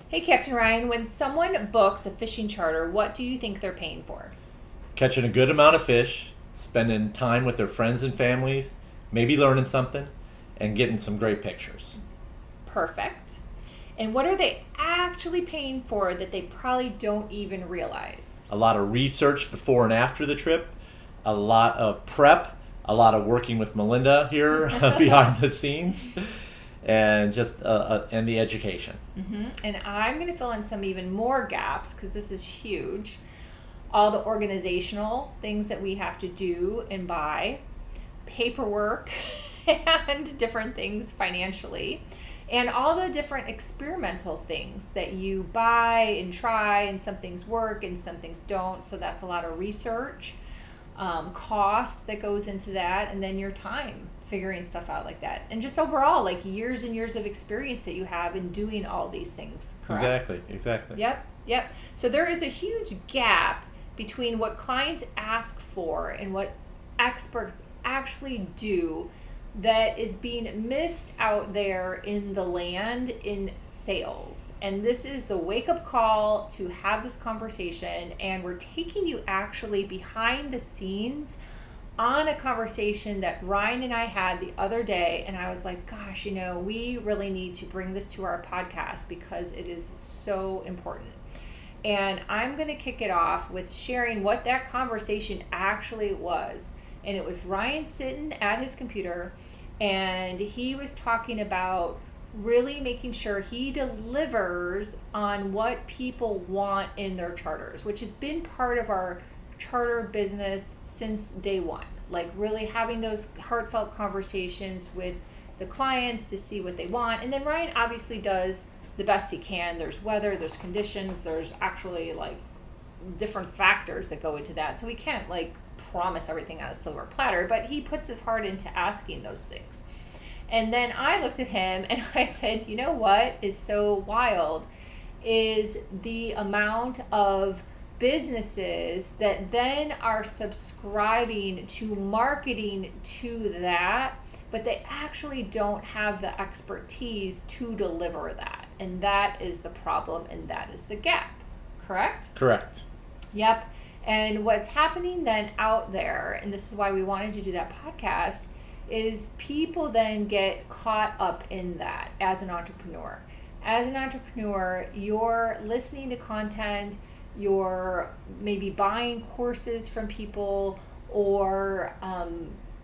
Hey, Captain Ryan, when someone books a fishing charter, what do you think they're paying for? Catching a good amount of fish, spending time with their friends and families, maybe learning something, and getting some great pictures. Perfect. And what are they actually paying for that they probably don't even realize? A lot of research before and after the trip, a lot of prep, a lot of working with Melinda here behind the scenes, and just and the education. And I'm going to fill in some even more gaps because this is huge. All the organizational things that we have to do and buy, paperwork, and different things financially, and all the different experimental things that you buy and try, and some things work and some things don't. So that's a lot of research, cost that goes into that, and then your time figuring stuff out like that. And just overall, like years and years of experience that you have in doing all these things, correct? Exactly. Yep. So there is a huge gap between what clients ask for and what experts actually do that is being missed out there in the land in sales. And this is the wake-up call to have this conversation, and we're taking you actually behind the scenes on a conversation that Ryan and I had the other day, and I was like, gosh, we really need to bring this to our podcast because it is so important. And I'm going to kick it off with sharing what that conversation actually was. And it was Ryan sitting at his computer, and he was talking about really making sure he delivers on what people want in their charters, which has been part of our charter business since day one. Like really having those heartfelt conversations with the clients to see what they want. And then Ryan obviously does the best he can. There's weather, there's conditions, there's actually like different factors that go into that. So we can't like promise everything on a silver platter, but he puts his heart into asking those things. And then I looked at him and I said, you know what is so wild is the amount of businesses that then are subscribing to marketing to that, but they actually don't have the expertise to deliver that. And that is the problem, and that is the gap. Correct? Correct. Yep. And what's happening then out there, and this is why we wanted to do that podcast, is people then get caught up in that as an entrepreneur. As an entrepreneur, you're listening to content, you're maybe buying courses from people, or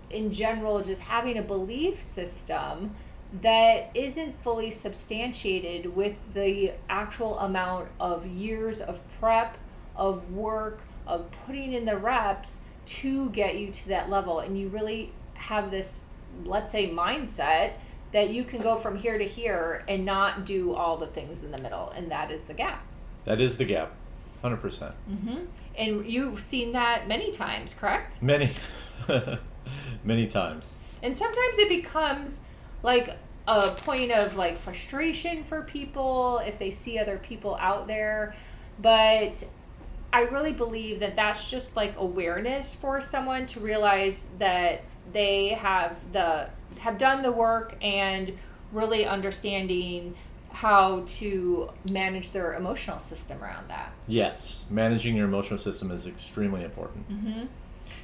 in general, just having a belief system that isn't fully substantiated with the actual amount of years of prep, of work, of putting in the reps to get you to that level. And you really have this, let's say, mindset that you can go from here to here and not do all the things in the middle. And that is the gap. That is the gap. 100%. Mm-hmm. And you've seen that many times, correct? Many times. And sometimes it becomes like a point of like frustration for people if they see other people out there. But I really believe that that's just like awareness for someone to realize that they have done the work and really understanding how to manage their emotional system around that. Yes, managing your emotional system is extremely important. Mm-hmm.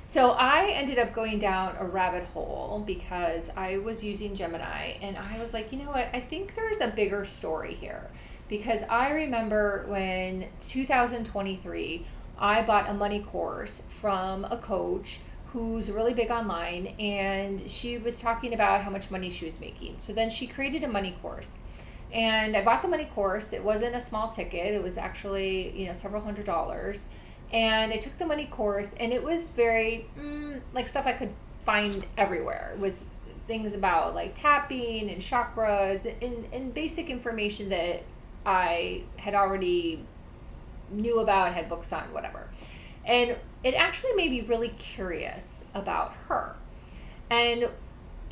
So I ended up going down a rabbit hole because I was using Gemini, and I was like, you know what, I think there's a bigger story here. Because I remember when 2023, I bought a money course from a coach who's really big online, and she was talking about how much money she was making. So then she created a money course. And I bought the money course. It wasn't a small ticket. It was actually, several $100s. And I took the money course, and it was very like stuff I could find everywhere. It was things about like tapping and chakras and basic information that I had already knew about, had books on, whatever. And it actually made me really curious about her. And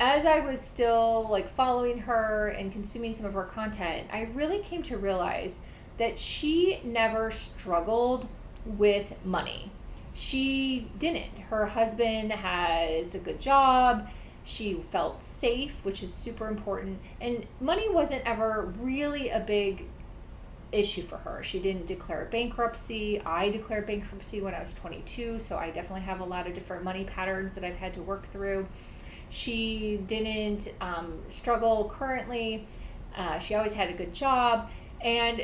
as I was still like following her and consuming some of her content, I really came to realize that she never struggled with money. She didn't. Her husband has a good job. She felt safe, which is super important. And money wasn't ever really a big issue for her. She didn't declare bankruptcy. I declared bankruptcy when I was 22, so I definitely have a lot of different money patterns that I've had to work through. She didn't struggle currently. She always had a good job, and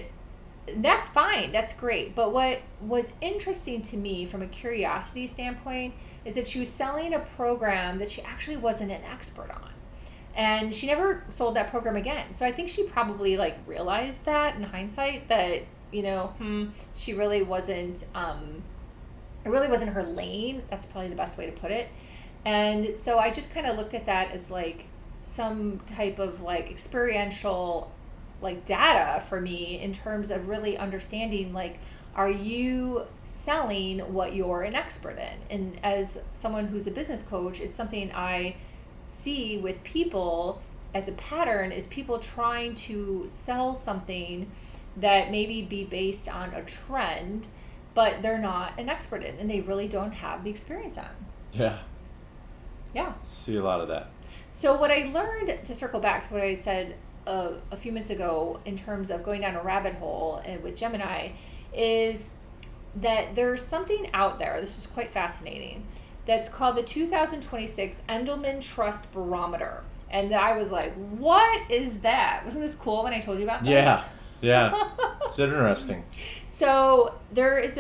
that's fine. That's great. But what was interesting to me from a curiosity standpoint is that she was selling a program that she actually wasn't an expert on. And she never sold that program again. So I think she probably like realized that in hindsight that, she really wasn't, it really wasn't her lane. That's probably the best way to put it. And so I just kind of looked at that as like some type of like experiential like data for me in terms of really understanding like, are you selling what you're an expert in? And as someone who's a business coach, it's something I see with people as a pattern is people trying to sell something that maybe be based on a trend, but they're not an expert in and they really don't have the experience on. Yeah. Yeah. See a lot of that. So what I learned, to circle back to what I said a few minutes ago in terms of going down a rabbit hole with Gemini, is that there's something out there, this was quite fascinating, that's called the 2026 Edelman Trust Barometer. And I was like, what is that? Wasn't this cool when I told you about this? Yeah. It's interesting. So there is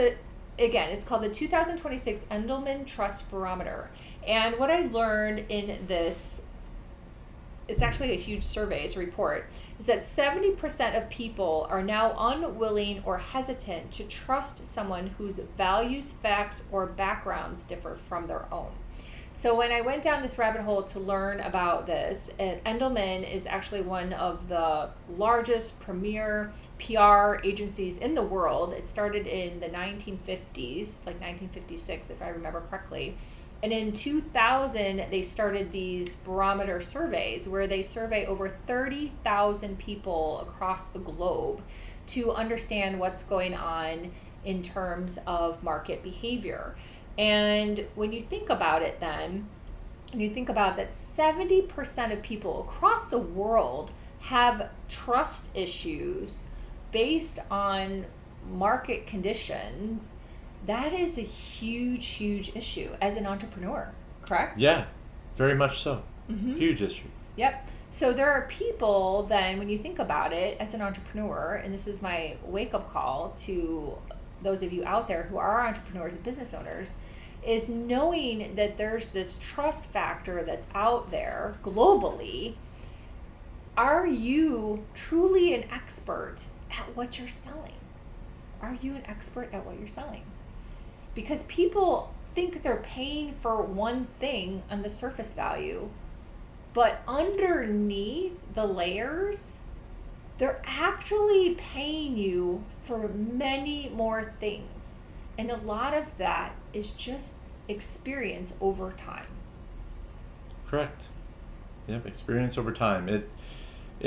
it's called the 2026 Edelman Trust Barometer. And what I learned in this, it's actually a huge survey, it's a report, is that 70% of people are now unwilling or hesitant to trust someone whose values, facts, or backgrounds differ from their own. So when I went down this rabbit hole to learn about this, Edelman is actually one of the largest premier PR agencies in the world. It started in the 1950s, like 1956, if I remember correctly. And in 2000, they started these barometer surveys where they survey over 30,000 people across the globe to understand what's going on in terms of market behavior. And when you think about it then, and you think about that 70% of people across the world have trust issues based on market conditions, that is a huge, huge issue as an entrepreneur, correct? Yeah, very much so. Mm-hmm. Huge issue. Yep. So there are people then, when you think about it as an entrepreneur, and this is my wake-up call to those of you out there who are entrepreneurs and business owners, is knowing that there's this trust factor that's out there globally. Are you truly an expert at what you're selling? Are you an expert at what you're selling? Because people think they're paying for one thing on the surface value, but underneath the layers, they're actually paying you for many more things. And a lot of that is just experience over time. Correct. Yep, experience over time. It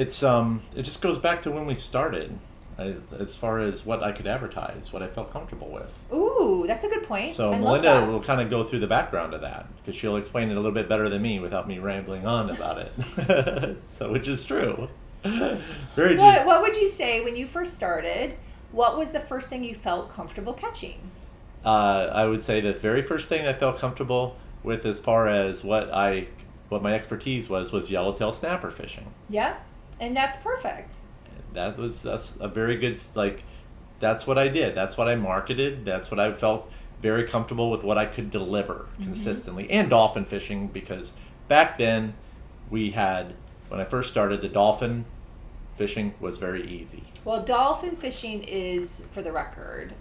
just goes back to when we started. As far as what I could advertise, what I felt comfortable with. Ooh, that's a good point. So Melinda will kind of go through the background of that because she'll explain it a little bit better than me without me rambling on about it. So, which is true. What would you say when you first started? What was the first thing you felt comfortable catching? I would say the very first thing I felt comfortable with, as far as what my expertise was yellowtail snapper fishing. Yeah, and that's perfect. That's a very good, that's what I did. That's what I marketed. That's what I felt very comfortable with, what I could deliver consistently. And dolphin fishing, because back then when I first started, the dolphin fishing was very easy. Well, dolphin fishing is, for the record,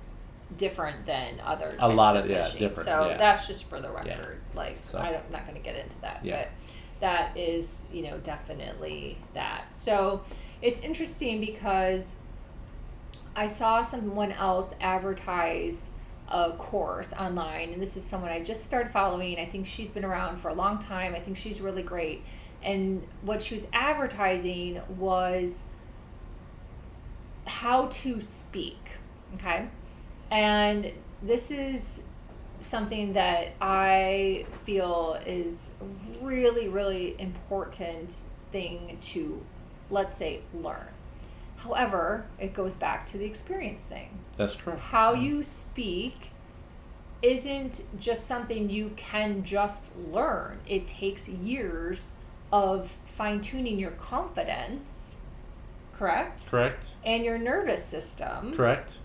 different than other types a lot of fishing. Different. So that's just for the record. Yeah. I'm not going to get into that, but that is, definitely that. So it's interesting because I saw someone else advertise a course online, and this is someone I just started following. I think she's been around for a long time. I think she's really great. And what she was advertising was how to speak, okay? And this is something that I feel is a really, really important thing to, let's say, learn. However, it goes back to the experience thing. That's correct. How you speak isn't just something you can just learn. It takes years of fine-tuning your confidence, correct? Correct. And your nervous system. Correct.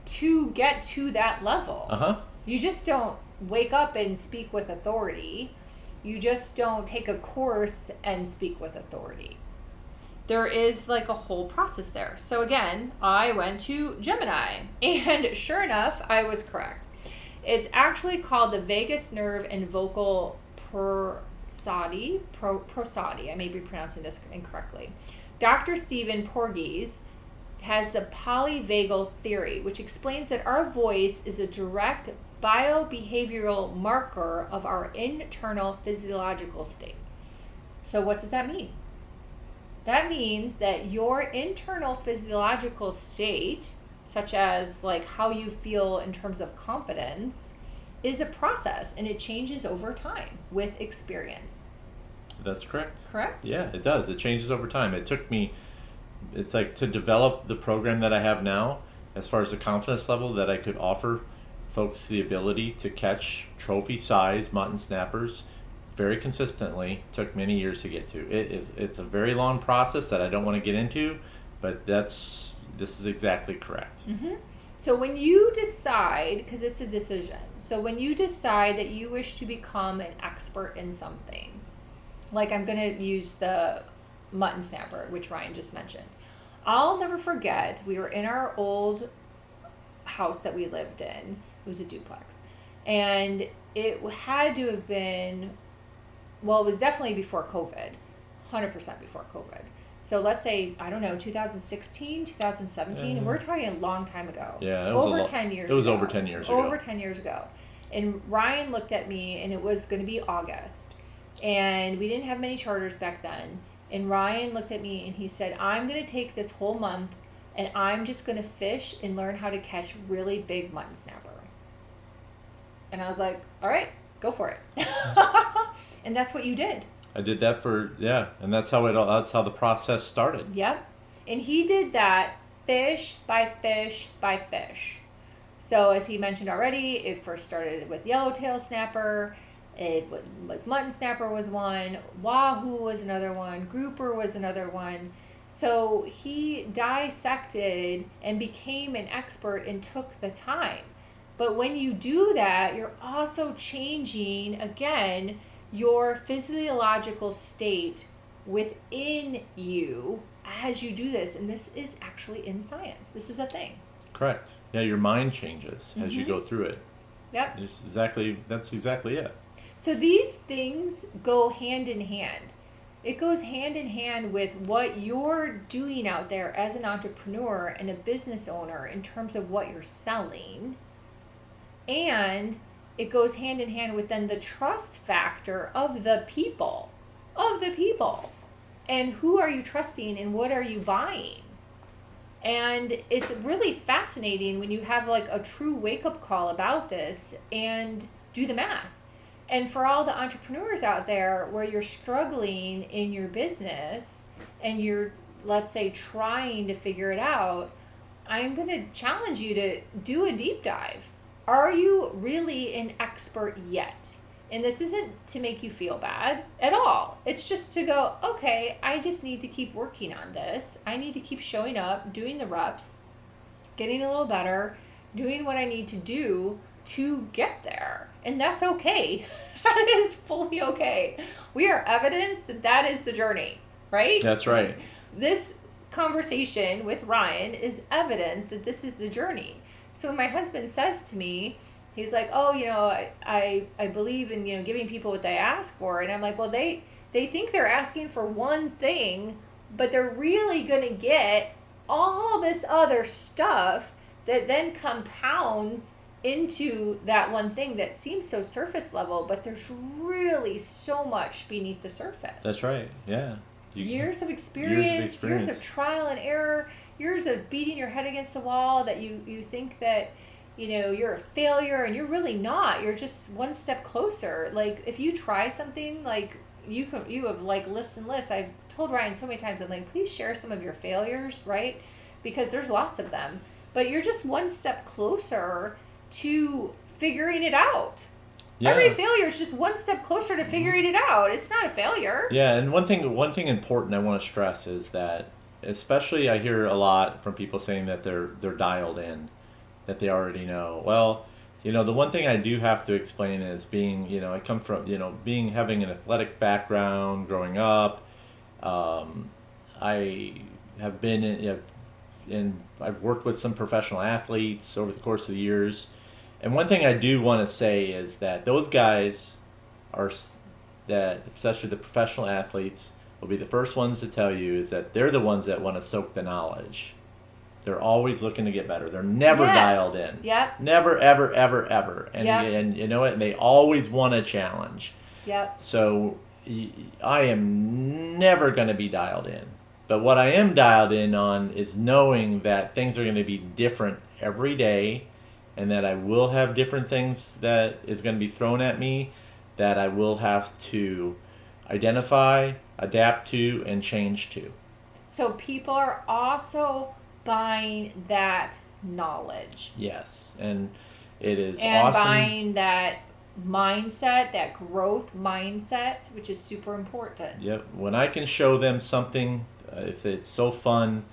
To get to that level. Uh-huh. You just don't wake up and speak with authority. You just don't take a course and speak with authority. There is like a whole process there. So again, I went to Gemini, and sure enough, I was correct. It's actually called the vagus nerve and vocal prosody. I may be pronouncing this incorrectly. Dr. Stephen Porges has the Polyvagal Theory, which explains that our voice is a direct biobehavioral marker of our internal physiological state. So what does that mean? That means that your internal physiological state, such as like how you feel in terms of confidence, is a process, and it changes over time with experience. That's correct. Correct? Yeah, it does. It changes over time. It took me, it's like to develop the program that I have now, as far as the confidence level that I could offer folks the ability to catch trophy size mutton snappers very consistently, took many years to get to. It's a very long process that I don't want to get into, but this is exactly correct. Mm-hmm. So when you decide, because it's a decision, so when you decide that you wish to become an expert in something, like I'm going to use the mutton snapper, which Ryan just mentioned. I'll never forget, we were in our old house that we lived in. It was a duplex. And it had to have been, well, it was definitely before COVID, 100% before COVID. So let's say, I don't know, 2016, 2017, and we're talking a long time ago. Yeah, it was over 10 years ago. It was over 10 years ago. Over 10 years ago. And Ryan looked at me, and it was going to be August. And we didn't have many charters back then. And Ryan looked at me, and he said, I'm going to take this whole month, and I'm just going to fish and learn how to catch really big mutton snapper. And I was like, all right, go for it. And that's what you did. I did that and that's how the process started. Yep. And he did that fish by fish by fish. So as he mentioned already, it first started with yellowtail snapper. It was mutton snapper was one. Wahoo was another one. Grouper was another one. So he dissected and became an expert and took the time. But when you do that, you're also changing, again, your physiological state within you as you do this. And this is actually in science. This is a thing. Correct. Yeah, your mind changes as you go through it. Yep. That's exactly it. So these things go hand in hand. It goes hand in hand with what you're doing out there as an entrepreneur and a business owner in terms of what you're selling. And it goes hand in hand with then the trust factor of the people. And who are you trusting and what are you buying? And it's really fascinating when you have like a true wake-up call about this and do the math. And for all the entrepreneurs out there where you're struggling in your business and you're, let's say, trying to figure it out, I'm going to challenge you to do a deep dive. Are you really an expert yet? And this isn't to make you feel bad at all. It's just to go, okay, I just need to keep working on this. I need to keep showing up, doing the reps, getting a little better, doing what I need to do to get there. And that's okay. That is fully okay. We are evidence that that is the journey, right? That's right. This conversation with Ryan is evidence that this is the journey. So when my husband says to me, he's like, oh, I believe in, giving people what they ask for. And I'm like, well, they think they're asking for one thing, but they're really going to get all this other stuff that then compounds into that one thing that seems so surface level, but there's really so much beneath the surface. That's right. Yeah. Years of experience, years of trial and error, years of beating your head against the wall that you think that, you're a failure, and you're really not. You're just one step closer. Like, if you try something, like, you have like lists and lists. I've told Ryan so many times, I'm like, please share some of your failures, right? because there's lots of them, but you're just one step closer to figuring it out. Yeah. Every failure is just one step closer to figuring it out. It's not a failure. Yeah, and one thing important I want to stress is that, especially I hear a lot from people saying that they're dialed in, that they already know. Well, the one thing I do have to explain is being, I come from, having an athletic background growing up. I have been I've worked with some professional athletes over the course of the years. And one thing I do want to say is that those guys especially the professional athletes, will be the first ones to tell you is that they're the ones that want to soak the knowledge. They're always looking to get better. They're never dialed in. Yep. Never, ever, ever, ever. And, and you know what? And they always want a challenge. Yep. So I am never going to be dialed in. But what I am dialed in on is knowing that things are going to be different every day, and that I will have different things that is going to be thrown at me that I will have to identify, adapt to, and change to. So people are also buying that knowledge. Yes, and it is and awesome. And buying that mindset, that growth mindset, which is super important. Yep. When I can show them something, if it's so fun,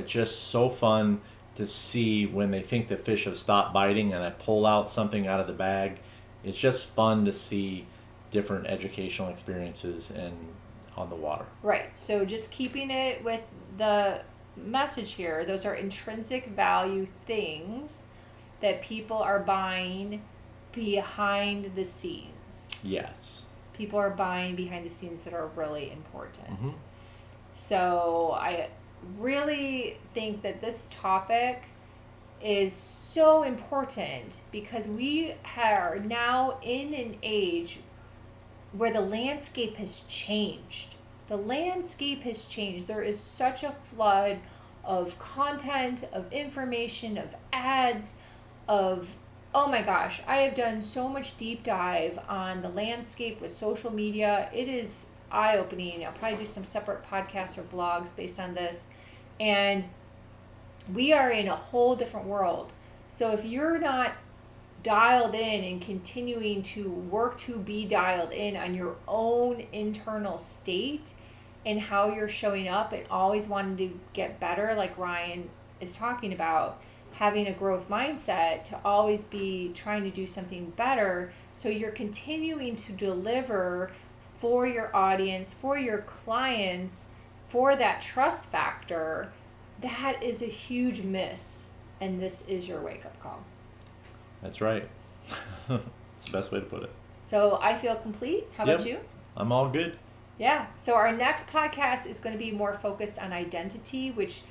just so fun to see when they think the fish have stopped biting and I pull out something out of the bag. It's just fun to see different educational experiences on the water. Right. So just keeping it with the message here, those are intrinsic value things that people are buying behind the scenes. Yes. People are buying behind the scenes that are really important. Mm-hmm. So I really think that this topic is so important because we are now in an age where the landscape has changed. The landscape has changed. There is such a flood of content, of information, of ads, oh my gosh, I have done so much deep dive on the landscape with social media. It is eye-opening. I'll probably do some separate podcasts or blogs based on this. And we are in a whole different world. So if you're not dialed in and continuing to work to be dialed in on your own internal state and how you're showing up and always wanting to get better, like Ryan is talking about, having a growth mindset to always be trying to do something better, so you're continuing to deliver for your audience, for your clients, for that trust factor, that is a huge miss. And this is your wake-up call. That's right. It's the best way to put it. So I feel complete. How about you? I'm all good. Yeah. So our next podcast is going to be more focused on identity, which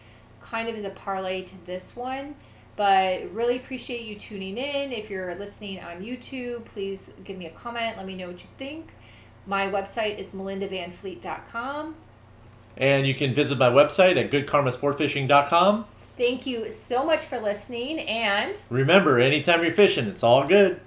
kind of is a parlay to this one. But really appreciate you tuning in. If you're listening on YouTube, please give me a comment. Let me know what you think. My website is melindavanfleet.com. And you can visit my website at goodkarmasportfishing.com. Thank you so much for listening. And remember, anytime you're fishing, it's all good.